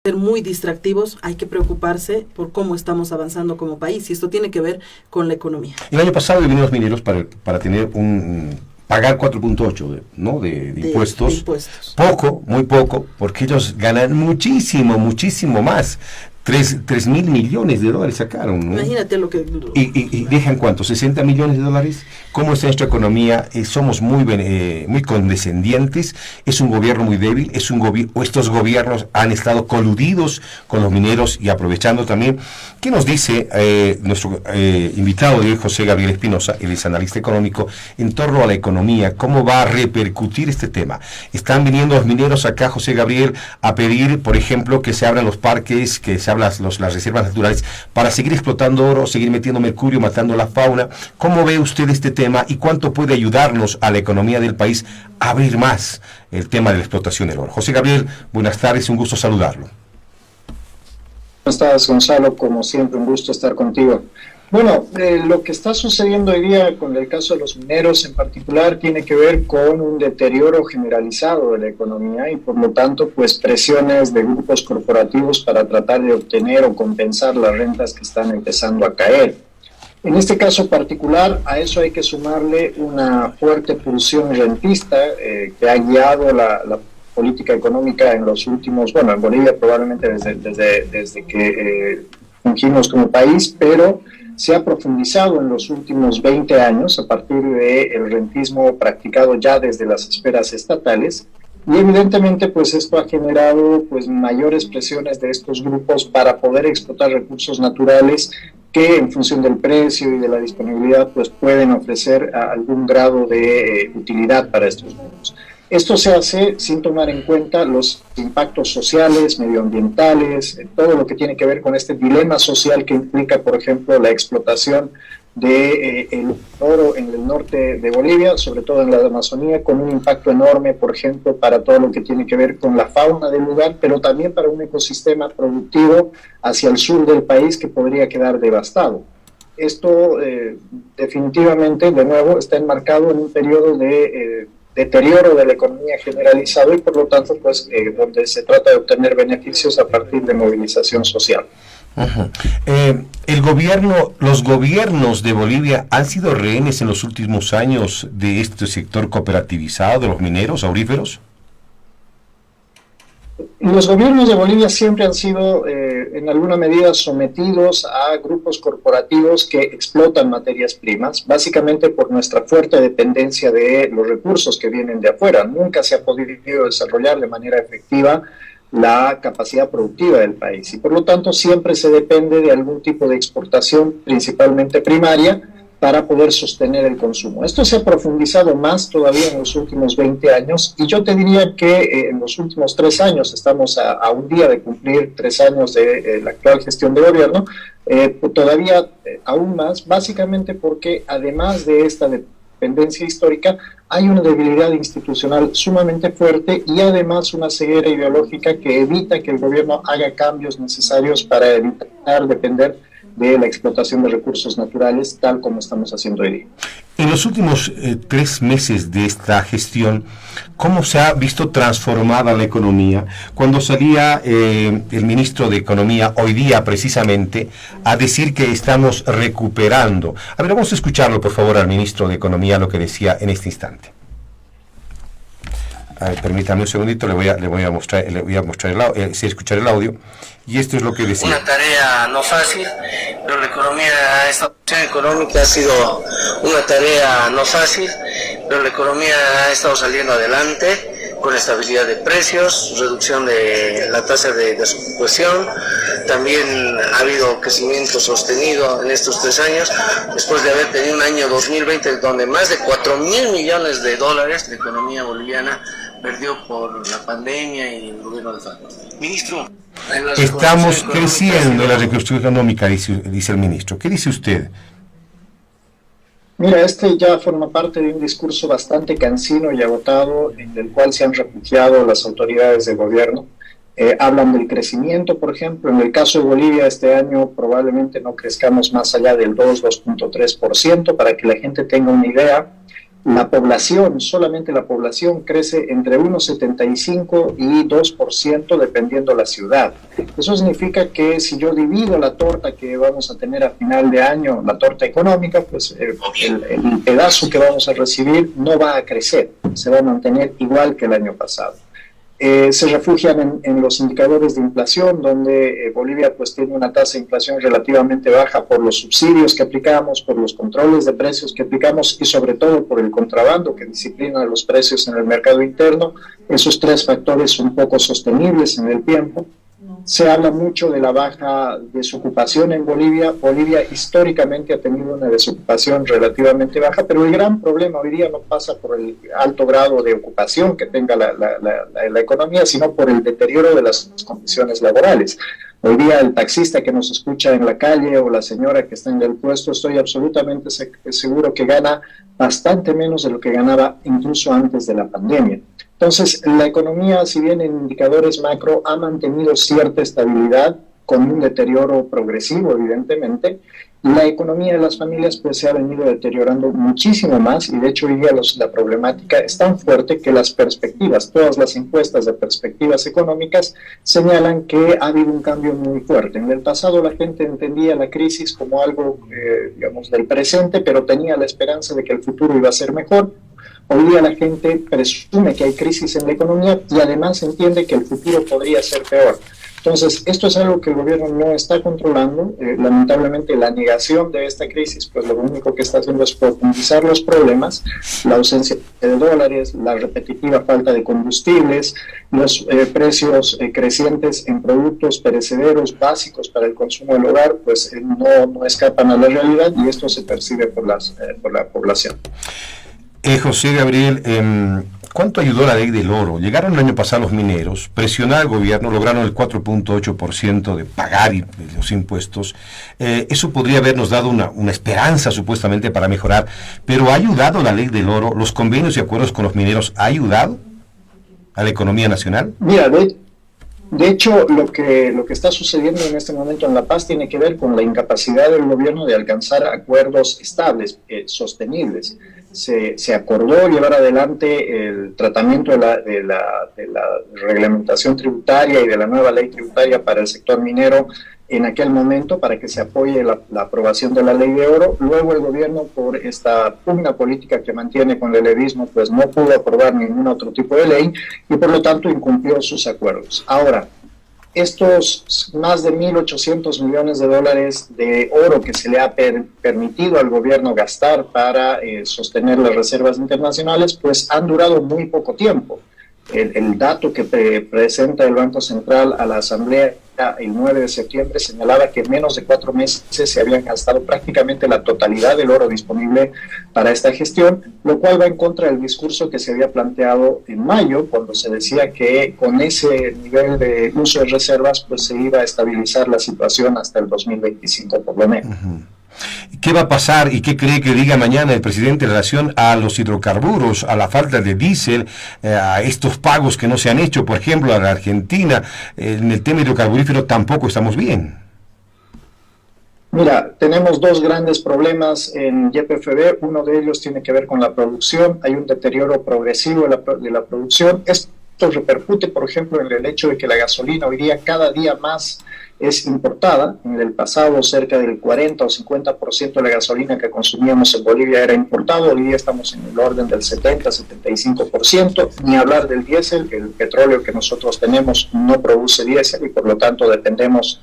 ser muy distractivos, hay que preocuparse por cómo estamos avanzando como país, y esto tiene que ver con la economía. El año pasado vinieron los mineros para tener pagar 4.8 ¿no? de impuestos. De impuestos. Poco, muy poco, porque ellos ganan muchísimo, muchísimo más. 3.000 millones de dólares sacaron, ¿no? Imagínate lo que... ¿Y dejan cuánto? ¿60 millones de dólares? ¿Cómo está nuestra economía? Somos muy condescendientes, es un gobierno muy débil, estos gobiernos han estado coludidos con los mineros y aprovechando también. ¿Qué nos dice nuestro invitado de hoy, José Gabriel Espinosa, él es analista económico, en torno a la economía? ¿Cómo va a repercutir este tema? Están viniendo los mineros acá, José Gabriel, a pedir, por ejemplo, que se abran los parques, que se abran las reservas naturales para seguir explotando oro, seguir metiendo mercurio, matando la fauna. ¿Cómo ve usted este tema y cuánto puede ayudarnos a la economía del país a abrir más el tema de la explotación del oro? José Gabriel, buenas tardes, un gusto saludarlo. ¿Cómo estás, Gonzalo? Como siempre, un gusto estar contigo. Bueno, lo que está sucediendo hoy día con el caso de los mineros en particular tiene que ver con un deterioro generalizado de la economía y por lo tanto pues presiones de grupos corporativos para tratar de obtener o compensar las rentas que están empezando a caer. En este caso particular, a eso hay que sumarle una fuerte pulsión rentista que ha guiado la política económica en los últimos, bueno, en Bolivia probablemente desde que fungimos como país, pero se ha profundizado en los últimos 20 años a partir del rentismo practicado ya desde las esferas estatales y evidentemente pues esto ha generado pues mayores presiones de estos grupos para poder explotar recursos naturales que en función del precio y de la disponibilidad pues pueden ofrecer algún grado de utilidad para estos grupos. Esto se hace sin tomar en cuenta los impactos sociales, medioambientales, todo lo que tiene que ver con este dilema social que implica, por ejemplo, la explotación del oro en el norte de Bolivia, sobre todo en la Amazonía, con un impacto enorme, por ejemplo, para todo lo que tiene que ver con la fauna del lugar, pero también para un ecosistema productivo hacia el sur del país que podría quedar devastado. Esto definitivamente, de nuevo, está enmarcado en un periodo de deterioro de la economía generalizado y por lo tanto pues donde se trata de obtener beneficios a partir de movilización social. Uh-huh. Los gobiernos de Bolivia han sido rehenes en los últimos años de este sector cooperativizado de los mineros auríferos. Los gobiernos de Bolivia siempre han sido en alguna medida sometidos a grupos corporativos que explotan materias primas, básicamente por nuestra fuerte dependencia de los recursos que vienen de afuera. Nunca se ha podido desarrollar de manera efectiva la capacidad productiva del país y por lo tanto siempre se depende de algún tipo de exportación, principalmente primaria, para poder sostener el consumo. Esto se ha profundizado más todavía en los últimos 20 años y yo te diría que en los últimos 3 años, estamos a un día de cumplir 3 años de la actual gestión de gobierno, todavía aún más, básicamente porque además de esta dependencia histórica, hay una debilidad institucional sumamente fuerte y además una ceguera ideológica que evita que el gobierno haga cambios necesarios para evitar depender de la explotación de recursos naturales, tal como estamos haciendo hoy día. En los últimos 3 meses de esta gestión, ¿cómo se ha visto transformada la economía? Cuando salía el ministro de Economía, hoy día precisamente, a decir que estamos recuperando. A ver, vamos a escucharlo, por favor, al ministro de Economía, lo que decía en este instante. A ver, permítame un segundito, le voy a mostrar escuchar el audio, y esto es lo que decía. Una tarea no fácil, pero la esta opción económica ha sido una tarea no fácil, pero la economía ha estado saliendo adelante con estabilidad de precios, reducción de la tasa de desocupación. También ha habido crecimiento sostenido en estos 3 años, después de haber tenido un año 2020 donde más de 4.000 millones de dólares la economía boliviana perdió por la pandemia y el gobierno de FARC. Ministro, estamos creciendo en la reconstrucción económica, dice el ministro. ¿Qué dice usted? Mira, este ya forma parte de un discurso bastante cansino y agotado en el cual se han refugiado las autoridades de gobierno. Hablan del crecimiento, por ejemplo. En el caso de Bolivia, este año probablemente no crezcamos más allá del 2.3%, para que la gente tenga una idea. La población, solamente la población, crece entre 1,75 y 2% dependiendo la ciudad. Eso significa que si yo divido la torta que vamos a tener a final de año, la torta económica, pues el pedazo que vamos a recibir no va a crecer, se va a mantener igual que el año pasado. Se refugian en los indicadores de inflación, donde Bolivia pues tiene una tasa de inflación relativamente baja por los subsidios que aplicamos, por los controles de precios que aplicamos y sobre todo por el contrabando que disciplina los precios en el mercado interno. Esos tres factores son poco sostenibles en el tiempo. Se habla mucho de la baja desocupación en Bolivia. Bolivia históricamente ha tenido una desocupación relativamente baja, pero el gran problema hoy día no pasa por el alto grado de ocupación que tenga la economía, sino por el deterioro de las condiciones laborales. Hoy día el taxista que nos escucha en la calle o la señora que está en el puesto, estoy absolutamente seguro que gana bastante menos de lo que ganaba incluso antes de la pandemia. Entonces, la economía, si bien en indicadores macro, ha mantenido cierta estabilidad con un deterioro progresivo, evidentemente, la economía de las familias pues se ha venido deteriorando muchísimo más y de hecho hoy día la problemática es tan fuerte que las perspectivas, todas las encuestas de perspectivas económicas señalan que ha habido un cambio muy fuerte. En el pasado la gente entendía la crisis como algo, digamos, del presente, pero tenía la esperanza de que el futuro iba a ser mejor. Hoy día la gente presume que hay crisis en la economía y además entiende que el futuro podría ser peor. Entonces, esto es algo que el gobierno no está controlando. Lamentablemente, la negación de esta crisis, pues lo único que está haciendo es profundizar los problemas, la ausencia de dólares, la repetitiva falta de combustibles, los precios crecientes en productos perecederos básicos para el consumo del hogar, pues no escapan a la realidad y esto se percibe por la población. José Gabriel, ¿cuánto ayudó la ley del oro? Llegaron el año pasado los mineros, presionaron al gobierno, lograron el 4.8% de pagar los impuestos. Eso podría habernos dado una esperanza supuestamente para mejorar, pero ¿ha ayudado la ley del oro? ¿Los convenios y acuerdos con los mineros ha ayudado a la economía nacional? Mira, de hecho, lo que está sucediendo en este momento en La Paz tiene que ver con la incapacidad del gobierno de alcanzar acuerdos estables, sostenibles. Se acordó llevar adelante el tratamiento de la reglamentación tributaria y de la nueva ley tributaria para el sector minero en aquel momento para que se apoye la aprobación de la ley de oro. Luego el gobierno, por esta pugna política que mantiene con el levismo, pues no pudo aprobar ningún otro tipo de ley y por lo tanto incumplió sus acuerdos. Ahora, estos más de 1.800 millones de dólares de oro que se le ha permitido al gobierno gastar para sostener las reservas internacionales, pues han durado muy poco tiempo. El dato que presenta el Banco Central a la Asamblea el 9 de septiembre señalaba que en menos de 4 meses se habían gastado prácticamente la totalidad del oro disponible para esta gestión, lo cual va en contra del discurso que se había planteado en mayo, cuando se decía que con ese nivel de uso de reservas pues se iba a estabilizar la situación hasta el 2025 por lo menos. Uh-huh. ¿Qué va a pasar y qué cree que diga mañana el presidente en relación a los hidrocarburos, a la falta de diésel, a estos pagos que no se han hecho, por ejemplo, a la Argentina? En el tema hidrocarburífero tampoco estamos bien. Mira, tenemos dos grandes problemas en YPFB. Uno de ellos tiene que ver con la producción. Hay un deterioro progresivo de la producción. Esto repercute, por ejemplo, en el hecho de que la gasolina hoy día cada día más es importada. En el pasado cerca del 40 o 50% de la gasolina que consumíamos en Bolivia era importado. Hoy día estamos en el orden del 70-75%. Ni hablar del diésel, el petróleo que nosotros tenemos no produce diésel y por lo tanto dependemos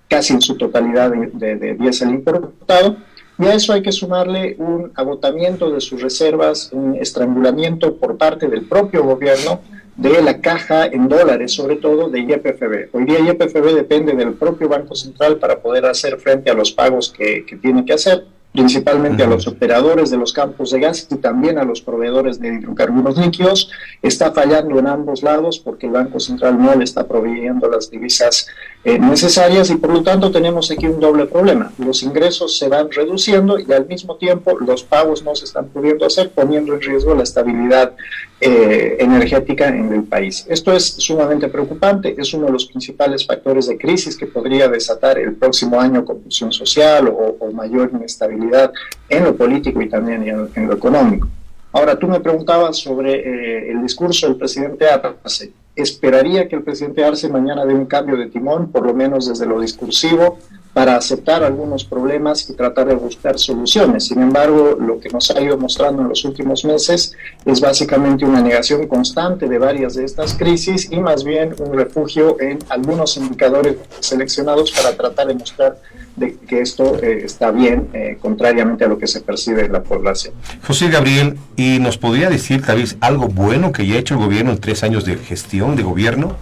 casi en su totalidad de diésel importado. Y a eso hay que sumarle un agotamiento de sus reservas, un estrangulamiento por parte del propio gobierno de la caja en dólares, sobre todo de YPFB. Hoy día YPFB depende del propio Banco Central para poder hacer frente a los pagos que tiene que hacer, principalmente a los operadores de los campos de gas y también a los proveedores de hidrocarburos líquidos. Está fallando en ambos lados porque el Banco Central no le está proveyendo las divisas necesarias y por lo tanto tenemos aquí un doble problema. Los ingresos se van reduciendo y al mismo tiempo los pagos no se están pudiendo hacer, poniendo en riesgo la estabilidad energética en el país. Esto es sumamente preocupante, es uno de los principales factores de crisis que podría desatar el próximo año confusión social o mayor inestabilidad en lo político y también en lo económico. Ahora, tú me preguntabas sobre el discurso del presidente Arce. Esperaría que el presidente Arce mañana dé un cambio de timón, por lo menos desde lo discursivo, para aceptar algunos problemas y tratar de buscar soluciones. Sin embargo, lo que nos ha ido mostrando en los últimos meses es básicamente una negación constante de varias de estas crisis y más bien un refugio en algunos indicadores seleccionados para tratar de mostrar de que esto está bien, contrariamente a lo que se percibe en la población. José Gabriel, ¿y nos podría decir tal vez algo bueno que ya ha hecho el gobierno en 3 años de gestión de gobierno?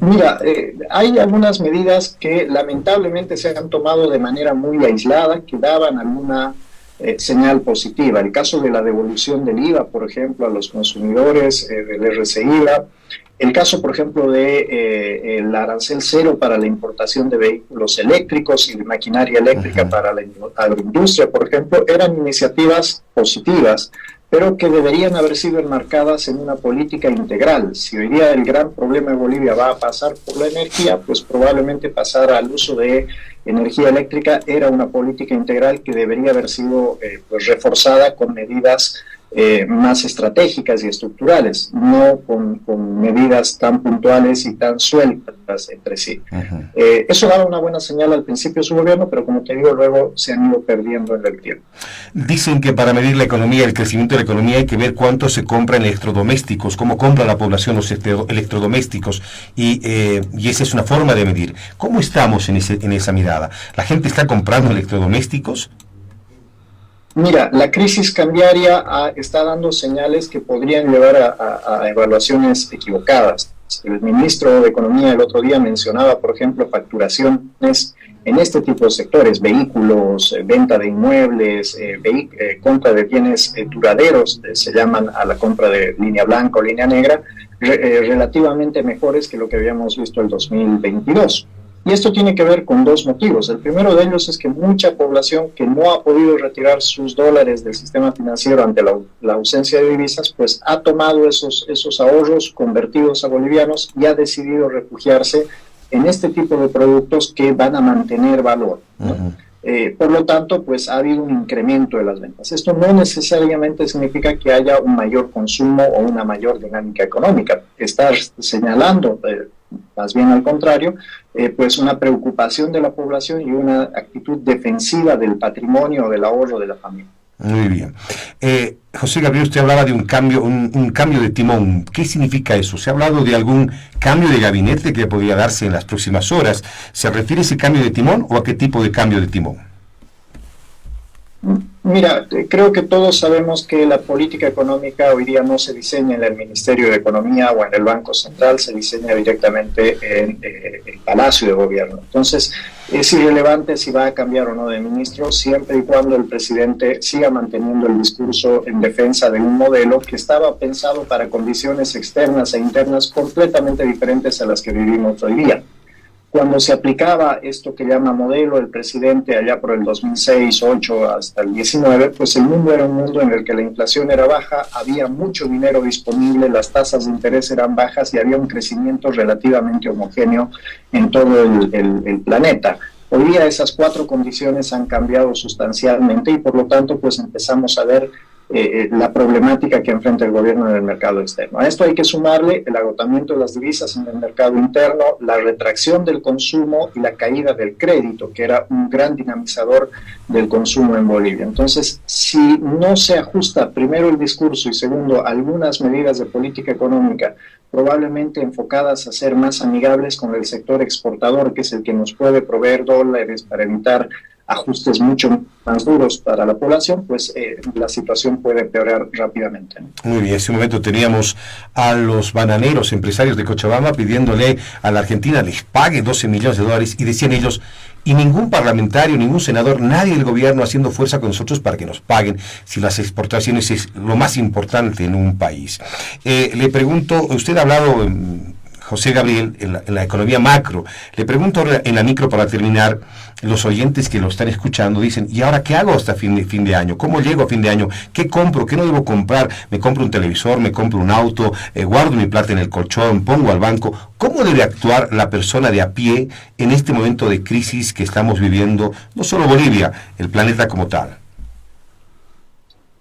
Mira, hay algunas medidas que lamentablemente se han tomado de manera muy aislada, que daban alguna señal positiva. El caso de la devolución del IVA, por ejemplo, a los consumidores, del RCIVA. El caso, por ejemplo, de el arancel cero para la importación de vehículos eléctricos y de maquinaria eléctrica para la agroindustria, por ejemplo, eran iniciativas positivas, pero que deberían haber sido enmarcadas en una política integral. Si hoy día el gran problema de Bolivia va a pasar por la energía, pues probablemente pasar al uso de energía eléctrica era una política integral que debería haber sido pues reforzada con medidas más estratégicas y estructurales, no con medidas tan puntuales y tan sueltas entre sí. Eso daba una buena señal al principio de su gobierno, pero como te digo, luego se han ido perdiendo en el tiempo. Dicen que para medir la economía, el crecimiento de la economía, hay que ver cuánto se compra en electrodomésticos, cómo compra la población los electrodomésticos, y esa es una forma de medir. ¿Cómo estamos en esa mirada? ¿La gente está comprando electrodomésticos? Mira, la crisis cambiaria está dando señales que podrían llevar a evaluaciones equivocadas. El ministro de Economía el otro día mencionaba, por ejemplo, facturaciones en este tipo de sectores, vehículos, venta de inmuebles, compra de bienes duraderos, se llaman a la compra de línea blanca o línea negra, relativamente mejores que lo que habíamos visto el 2022. Y esto tiene que ver con dos motivos. El primero de ellos es que mucha población que no ha podido retirar sus dólares del sistema financiero ante la ausencia de divisas, pues ha tomado esos ahorros convertidos a bolivianos y ha decidido refugiarse en este tipo de productos que van a mantener valor, ¿no? Por lo tanto, pues ha habido un incremento de las ventas. Esto no necesariamente significa que haya un mayor consumo o una mayor dinámica económica. Está señalando, más bien al contrario, pues una preocupación de la población y una actitud defensiva del patrimonio o del ahorro de la familia. Muy bien. José Gabriel, usted hablaba de un cambio de timón. ¿Qué significa eso? ¿Se ha hablado de algún cambio de gabinete que podría darse en las próximas horas? ¿Se refiere a ese cambio de timón o a qué tipo de cambio de timón? Mira, creo que todos sabemos que la política económica hoy día no se diseña en el Ministerio de Economía o en el Banco Central, se diseña directamente en el Palacio de Gobierno. Entonces, es irrelevante si va a cambiar o no de ministro, siempre y cuando el presidente siga manteniendo el discurso en defensa de un modelo que estaba pensado para condiciones externas e internas completamente diferentes a las que vivimos hoy día. Cuando se aplicaba esto que llama modelo el presidente allá por el 2006, 2008 hasta el 19, pues el mundo era un mundo en el que la inflación era baja, había mucho dinero disponible, las tasas de interés eran bajas y había un crecimiento relativamente homogéneo en todo el planeta. Hoy día esas cuatro condiciones han cambiado sustancialmente y por lo tanto pues empezamos a ver la problemática que enfrenta el gobierno en el mercado externo. A esto hay que sumarle el agotamiento de las divisas en el mercado interno, la retracción del consumo y la caída del crédito, que era un gran dinamizador del consumo en Bolivia. Entonces, si no se ajusta primero el discurso y segundo algunas medidas de política económica probablemente enfocadas a ser más amigables con el sector exportador, que es el que nos puede proveer dólares para evitar ajustes mucho más duros para la población, pues la situación puede empeorar rápidamente, ¿no? Muy bien, en ese momento teníamos a los bananeros, empresarios de Cochabamba, pidiéndole a la Argentina les pague 12 millones de dólares, y decían ellos, y ningún parlamentario, ningún senador, nadie del gobierno haciendo fuerza con nosotros para que nos paguen, si las exportaciones es lo más importante en un país. Le pregunto, usted ha hablado, José Gabriel, en la economía macro, le pregunto ahora en la micro para terminar. Los oyentes que lo están escuchando dicen, ¿y ahora qué hago hasta fin de año? ¿Cómo llego a fin de año? ¿Qué compro? ¿Qué no debo comprar? ¿Me compro un televisor? ¿Me compro un auto? ¿Guardo mi plata en el colchón? ¿Pongo al banco? ¿Cómo debe actuar la persona de a pie en este momento de crisis que estamos viviendo, no solo Bolivia, el planeta como tal?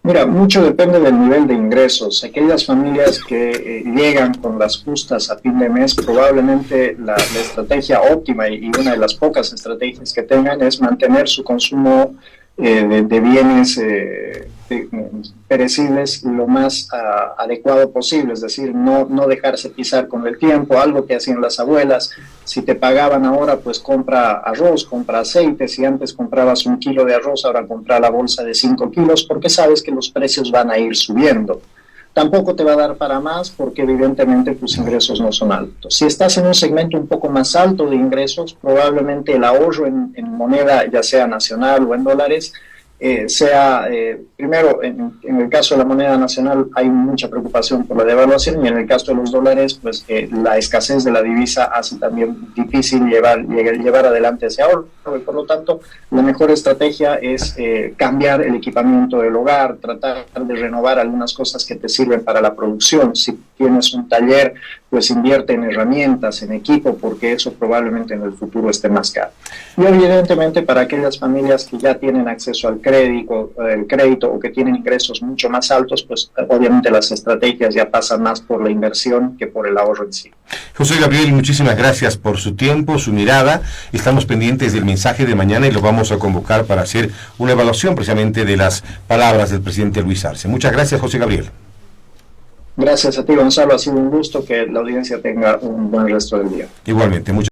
Mira, mucho depende del nivel de ingresos. Aquellas familias que llegan con las justas a fin de mes, probablemente la estrategia óptima y una de las pocas estrategias que tengan es mantener su consumo de bienes perecibles lo más adecuado posible, es decir, no dejarse pisar con el tiempo, algo que hacían las abuelas. Si te pagaban ahora, pues compra arroz, compra aceite. Si antes comprabas 1 kilo de arroz, ahora compra la bolsa de 5 kilos, porque sabes que los precios van a ir subiendo. Tampoco te va a dar para más porque evidentemente tus ingresos no son altos. Si estás en un segmento un poco más alto de ingresos, probablemente el ahorro en moneda, ya sea nacional o en dólares, primero, en el caso de la moneda nacional hay mucha preocupación por la devaluación, y en el caso de los dólares, pues la escasez de la divisa hace también difícil llevar adelante ese ahorro, y por lo tanto la mejor estrategia es cambiar el equipamiento del hogar, tratar de renovar algunas cosas que te sirven para la producción. Si tienes un taller, pues invierte en herramientas, en equipo, porque eso probablemente en el futuro esté más caro. Y evidentemente para aquellas familias que ya tienen acceso al crédito o que tienen ingresos mucho más altos, pues obviamente las estrategias ya pasan más por la inversión que por el ahorro en sí. José Gabriel, muchísimas gracias por su tiempo, su mirada. Estamos pendientes del mensaje de mañana y lo vamos a convocar para hacer una evaluación precisamente de las palabras del presidente Luis Arce. Muchas gracias, José Gabriel. Gracias a ti, Gonzalo. Ha sido un gusto. Que la audiencia tenga un buen resto del día. Igualmente, muchas